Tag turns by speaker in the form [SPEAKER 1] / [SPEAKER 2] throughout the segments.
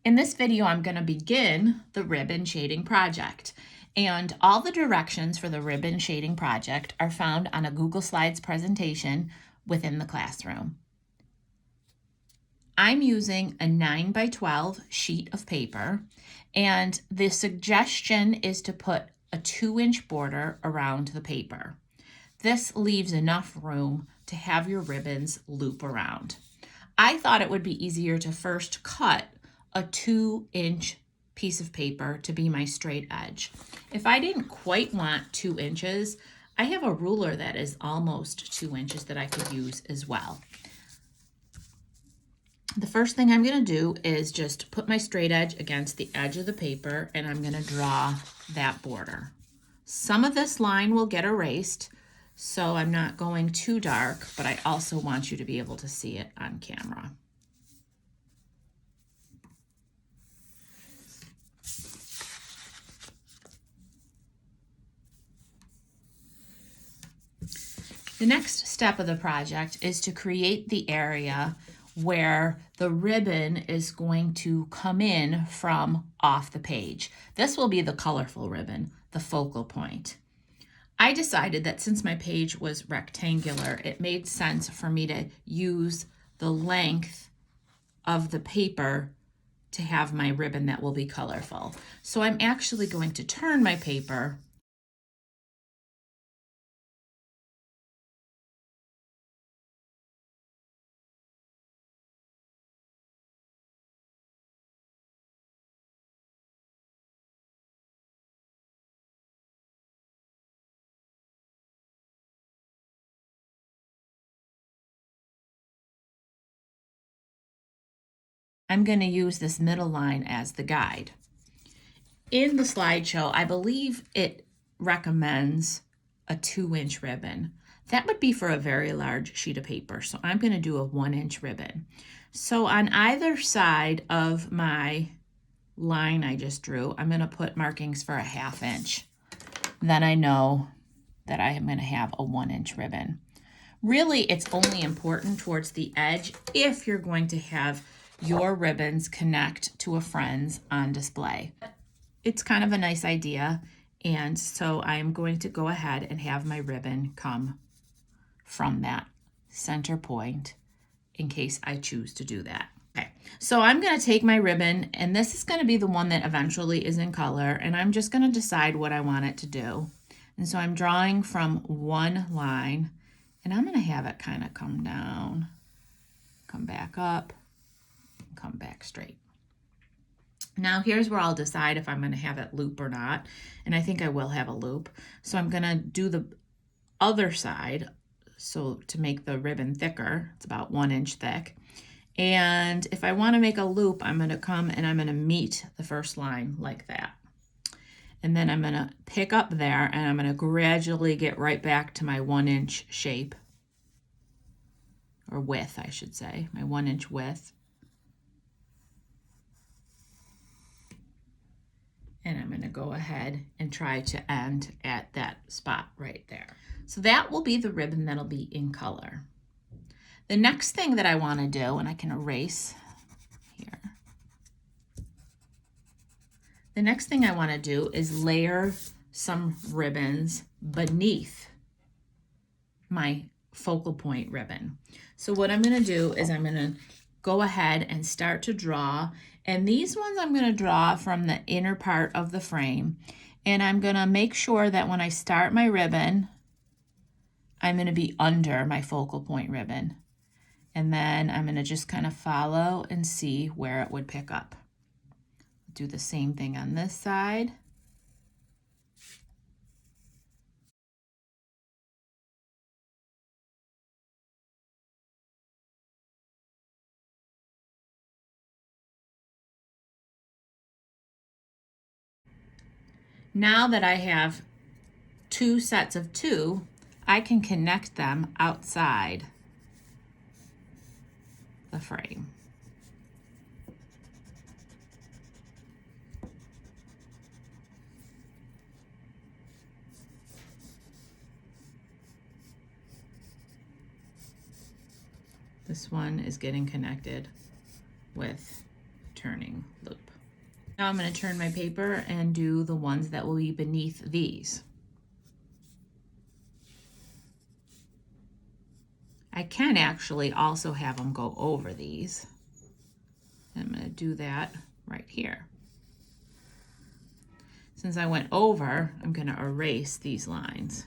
[SPEAKER 1] In this video, I'm going to begin the ribbon shading project. And all the directions for the ribbon shading project are found on a Google Slides presentation within the classroom. I'm using a 9 by 12 sheet of paper, and the suggestion is to put a 2-inch border around the paper. This leaves enough room to have your ribbons loop around. I thought it would be easier to first cut a 2-inch piece of paper to be my straight edge. If I didn't quite want 2 inches, I have a ruler that is almost 2 inches that I could use as well. The first thing I'm going to do is just put my straight edge against the edge of the paper, and I'm going to draw that border. Some of this line will get erased, so I'm not going too dark, but I also want you to be able to see it on camera. The next step of the project is to create the area where the ribbon is going to come in from off the page. This will be the colorful ribbon, the focal point. I decided that since my page was rectangular, it made sense for me to use the length of the paper to have my ribbon that will be colorful. So I'm actually going to turn my paper I'm going to use this middle line as the guide. In the slideshow, I believe it recommends a 2-inch ribbon. That would be for a very large sheet of paper, so I'm going to do a 1-inch ribbon. So on either side of my line I just drew, I'm going to put markings for a 1/2 inch. Then I know that I am going to have a 1-inch ribbon. Really, it's only important towards the edge if you're going to have your ribbons connect to a friend's on display. It's kind of a nice idea, and so I'm going to go ahead and have my ribbon come from that center point in case I choose to do that. Okay, so I'm going to take my ribbon, and this is going to be the one that eventually is in color, and I'm just going to decide what I want it to do. And so I'm drawing from one line, and I'm going to have it kind of come down, come back up, come back straight. Now here's where I'll decide if I'm going to have it loop or not, and I think I will have a loop. So I'm going to do the other side, so to make the ribbon thicker. It's about 1 inch thick, and if I want to make a loop, I'm going to come and I'm going to meet the first line like that, and then I'm going to pick up there, and I'm going to gradually get right back to my 1-inch shape, or width I should say, my 1-inch width. And I'm going to go ahead and try to end at that spot right there. So that will be the ribbon that'll be in color. The next thing that I want to do, and I can erase here. The next thing I want to do is layer some ribbons beneath my focal point ribbon. So what I'm going to do is I'm going to go ahead and start to draw, and these ones I'm going to draw from the inner part of the frame, and I'm going to make sure that when I start my ribbon, I'm going to be under my focal point ribbon, and then I'm going to just kind of follow and see where it would pick up. Do the same thing on this side. Now that I have 2 sets of 2, I can connect them outside the frame. This one is getting connected with turning loop. Now I'm going to turn my paper and do the ones that will be beneath these. I can actually also have them go over these. I'm going to do that right here. Since I went over, I'm going to erase these lines.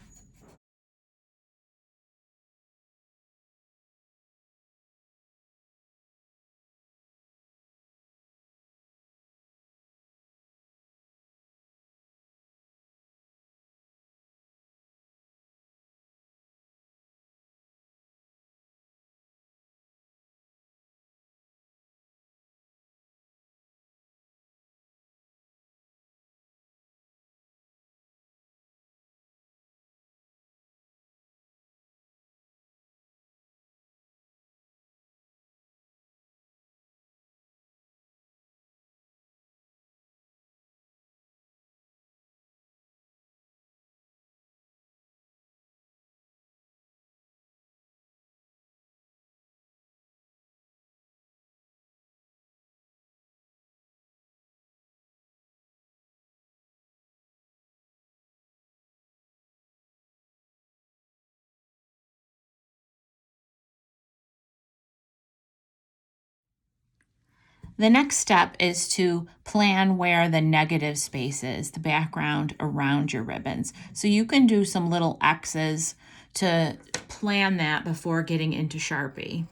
[SPEAKER 1] The next step is to plan where the negative space is, the background around your ribbons. So you can do some little X's to plan that before getting into Sharpie.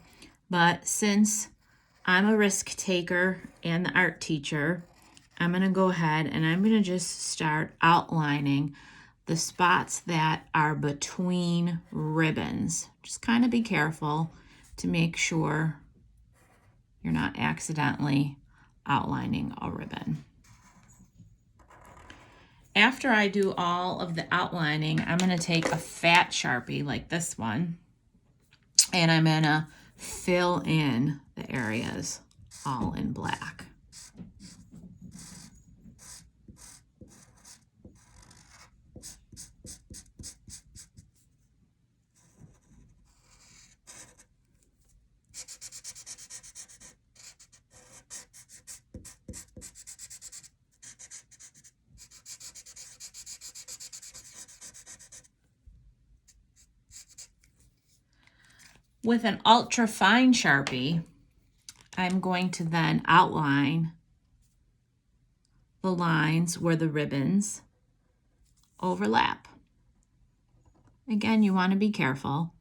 [SPEAKER 1] But since I'm a risk taker and the art teacher, I'm going to go ahead and I'm going to just start outlining the spots that are between ribbons. Just kind of be careful to make sure you're not accidentally outlining a ribbon. After I do all of the outlining, I'm going to take a fat Sharpie like this one, and I'm going to fill in the areas all in black. With an ultra fine Sharpie, I'm going to then outline the lines where the ribbons overlap. Again, you want to be careful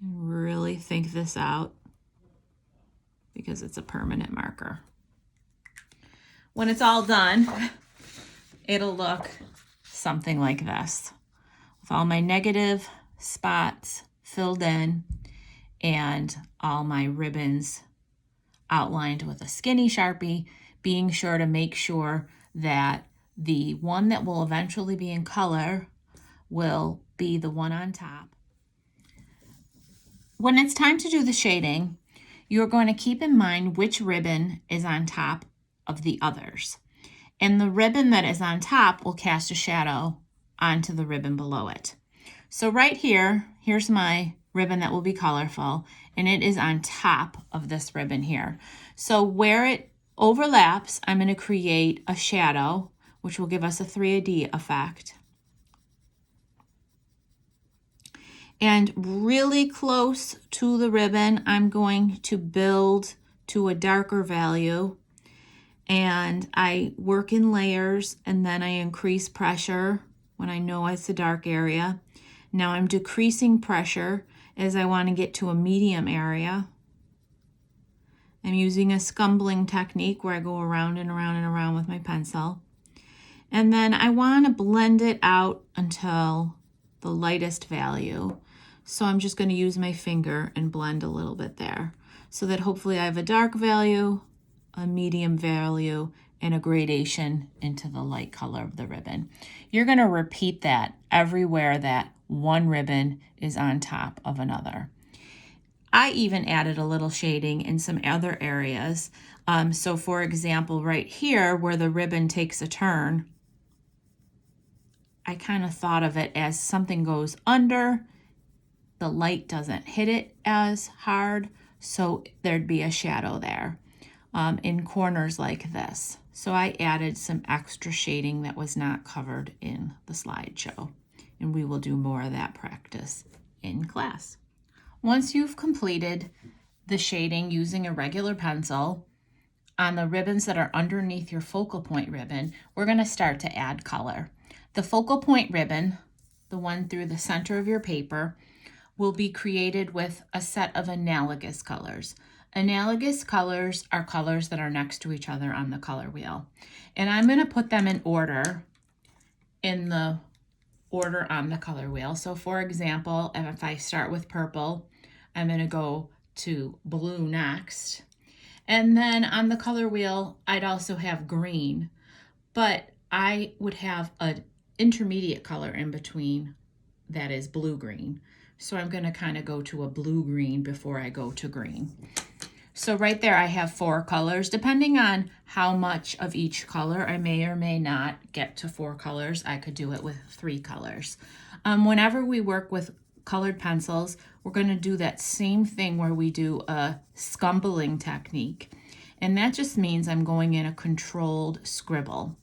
[SPEAKER 1] and really think this out because it's a permanent marker. When it's all done, it'll look something like this, with all my negative spots filled in and all my ribbons outlined with a skinny Sharpie, being sure to make sure that the one that will eventually be in color will be the one on top. When it's time to do the shading, you're going to keep in mind which ribbon is on top of the others. And the ribbon that is on top will cast a shadow onto the ribbon below it. So right here, here's my ribbon that will be colorful, and it is on top of this ribbon here. So where it overlaps, I'm going to create a shadow, which will give us a 3D effect. And really close to the ribbon, I'm going to build to a darker value. And I work in layers, and then I increase pressure when I know it's a dark area. Now I'm decreasing pressure as I want to get to a medium area. I'm using a scumbling technique where I go around and around and around with my pencil. And then I want to blend it out until the lightest value. So I'm just going to use my finger and blend a little bit there so that hopefully I have a dark value, a medium value, and a gradation into the light color of the ribbon. You're going to repeat that everywhere that one ribbon is on top of another. I even added a little shading in some other areas. So for example, right here where the ribbon takes a turn, I kind of thought of it as something goes under, the light doesn't hit it as hard, so there'd be a shadow there in corners like this. So I added some extra shading that was not covered in the slideshow, and we will do more of that practice in class. Once you've completed the shading using a regular pencil on the ribbons that are underneath your focal point ribbon, we're going to start to add color. The focal point ribbon, the one through the center of your paper, will be created with a set of analogous colors. Analogous colors are colors that are next to each other on the color wheel. And I'm going to put them in order, in the order on the color wheel. So for example, if I start with purple, I'm going to go to blue next. And then on the color wheel, I'd also have green, but I would have an intermediate color in between that is blue-green. So I'm going to kind of go to a blue-green before I go to green. So right there I have 4 colors. Depending on how much of each color, I may or may not get to 4 colors. I could do it with 3 colors. Whenever we work with colored pencils, we're going to do that same thing where we do a scumbling technique. And that just means I'm going in a controlled scribble.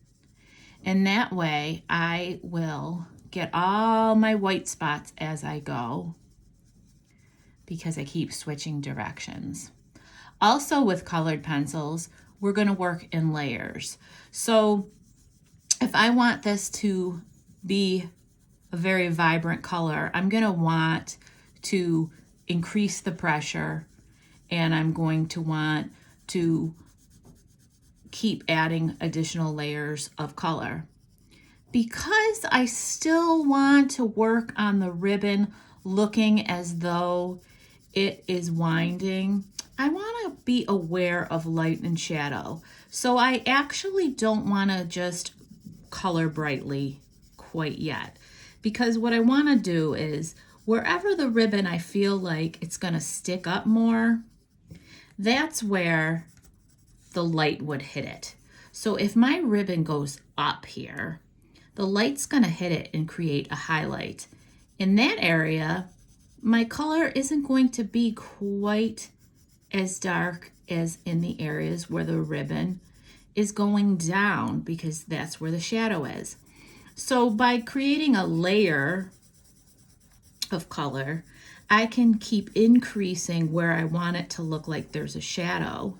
[SPEAKER 1] And that way I will get all my white spots as I go because I keep switching directions. Also with colored pencils, we're going to work in layers. So if I want this to be a very vibrant color, I'm going to want to increase the pressure, and I'm going to want to keep adding additional layers of color. Because I still want to work on the ribbon looking as though it is winding, I want to be aware of light and shadow. So I actually don't want to just color brightly quite yet, because what I want to do is wherever the ribbon I feel like it's going to stick up more, that's where the light would hit it. So if my ribbon goes up here, the light's going to hit it and create a highlight. In that area, my color isn't going to be quite as dark as in the areas where the ribbon is going down, because that's where the shadow is. So by creating a layer of color, I can keep increasing where I want it to look like there's a shadow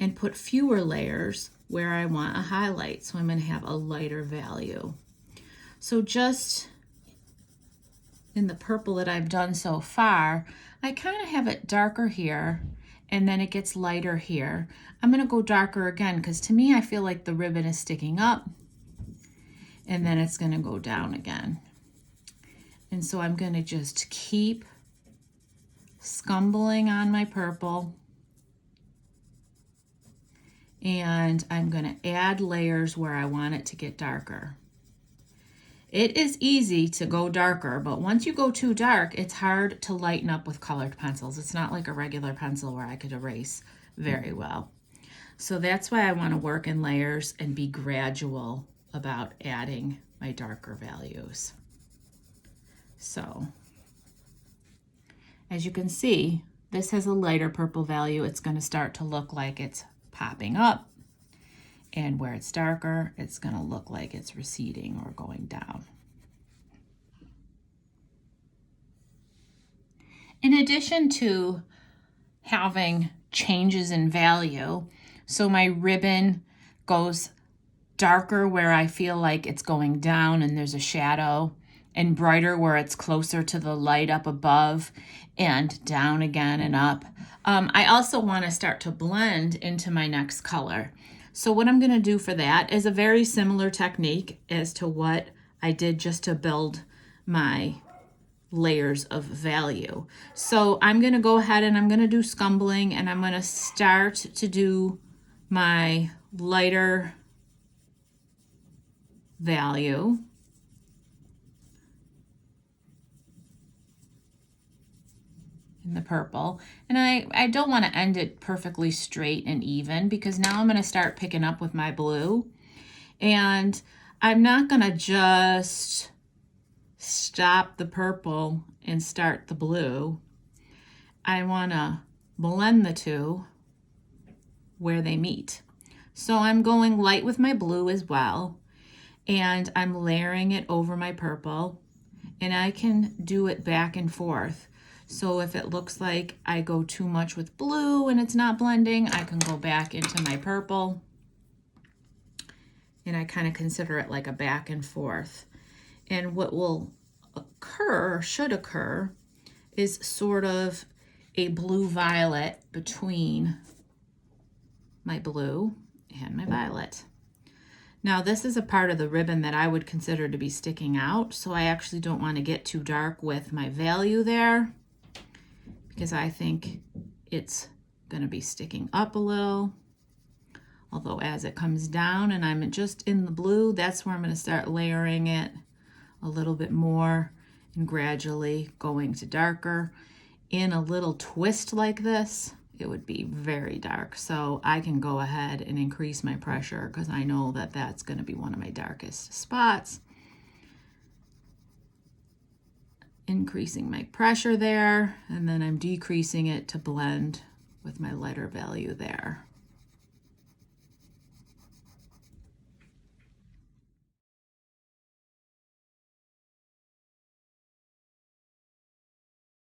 [SPEAKER 1] and put fewer layers where I want a highlight. So I'm going to have a lighter value. So just in the purple that I've done so far, I kind of have it darker here, and then it gets lighter here. I'm going to go darker again because to me I feel like the ribbon is sticking up, and then it's going to go down again. And so I'm going to just keep scumbling on my purple, and I'm going to add layers where I want it to get darker. It is easy to go darker, but once you go too dark, it's hard to lighten up with colored pencils. It's not like a regular pencil where I could erase very well. So that's why I want to work in layers and be gradual about adding my darker values. So as you can see, this has a lighter purple value. It's going to start to look like it's popping up. And where it's darker, it's going to look like it's receding or going down. In addition to having changes in value, so my ribbon goes darker where I feel like it's going down and there's a shadow, and brighter where it's closer to the light up above, and down again and up. I also want to start to blend into my next color. So what I'm going to do for that is a very similar technique as to what I did just to build my layers of value. So I'm going to go ahead and I'm going to do scumbling, and I'm going to start to do my lighter value. In the purple, and I don't want to end it perfectly straight and even, because now I'm going to start picking up with my blue, and I'm not going to just stop the purple and start the blue. I want to blend the two where they meet. So I'm going light with my blue as well, and I'm layering it over my purple, and I can do it back and forth. So if it looks like I go too much with blue and it's not blending, I can go back into my purple, and I kind of consider it like a back and forth. And what will occur, should occur, is sort of a blue-violet between my blue and my violet. Now this is a part of the ribbon that I would consider to be sticking out, so I actually don't want to get too dark with my value there, because I think it's going to be sticking up a little. Although as it comes down and I'm just in the blue, that's where I'm going to start layering it a little bit more and gradually going to darker. In a little twist like this, it would be very dark. So I can go ahead and increase my pressure because I know that that's going to be one of my darkest spots. Increasing my pressure there, and then I'm decreasing it to blend with my lighter value there.